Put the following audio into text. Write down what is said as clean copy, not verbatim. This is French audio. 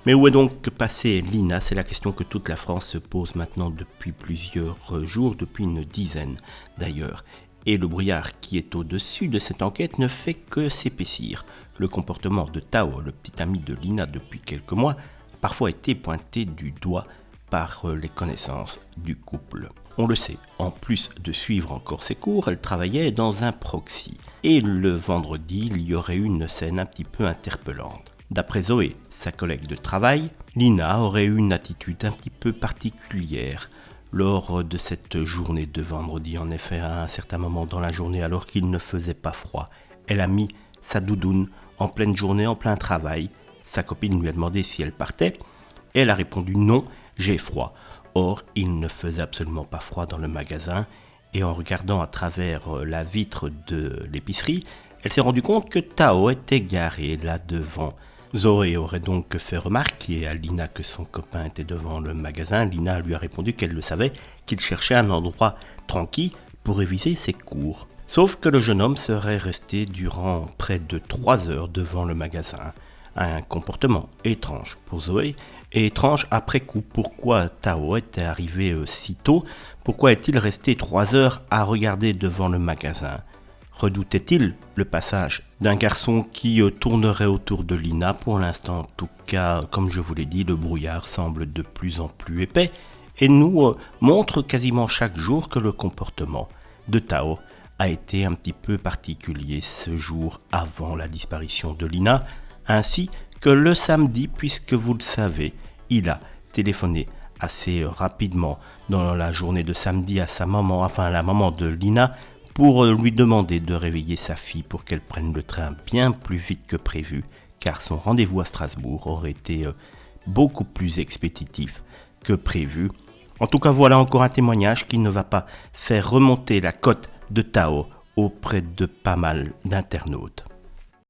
Mais où est donc passée Lina? C'est la question que toute la France se pose maintenant depuis plusieurs jours, depuis une dizaine d'ailleurs. Et le brouillard qui est au-dessus de cette enquête ne fait que s'épaissir. Le comportement de Tao, le petit ami de Lina depuis quelques mois, a parfois été pointé du doigt par les connaissances du couple. On le sait, en plus de suivre encore ses cours, elle travaillait dans un proxy. Et le vendredi, il y aurait eu une scène un petit peu interpellante. D'après Zoé, sa collègue de travail, Lina aurait eu une attitude un petit peu particulière lors de cette journée de vendredi. En effet, à un certain moment dans la journée, alors qu'il ne faisait pas froid, elle a mis sa doudoune en pleine journée, en plein travail. Sa copine lui a demandé si elle partait. Elle a répondu non, j'ai froid. Or, il ne faisait absolument pas froid dans le magasin. Et en regardant à travers la vitre de l'épicerie, elle s'est rendue compte que Tao était garé là devant. Zoé aurait donc fait remarquer à Lina que son copain était devant le magasin. Lina lui a répondu qu'elle le savait, qu'il cherchait un endroit tranquille pour réviser ses cours. Sauf que le jeune homme serait resté durant près de 3 heures devant le magasin. Un comportement étrange pour Zoé et étrange après coup. Pourquoi Tao était arrivé si tôt? Pourquoi est-il resté 3 heures à regarder devant le magasin? Redoutait-il le passage d'un garçon qui tournerait autour de Lina? Pour l'instant, en tout cas, comme je vous l'ai dit, le brouillard semble de plus en plus épais et nous montre quasiment chaque jour que le comportement de Tao a été un petit peu particulier ce jour avant la disparition de Lina, ainsi que le samedi, puisque vous le savez, il a téléphoné assez rapidement dans la journée de samedi à sa maman, enfin à la maman de Lina, pour lui demander de réveiller sa fille pour qu'elle prenne le train bien plus vite que prévu, car son rendez-vous à Strasbourg aurait été beaucoup plus expéditif que prévu. En tout cas, voilà encore un témoignage qui ne va pas faire remonter la cote de Tao auprès de pas mal d'internautes.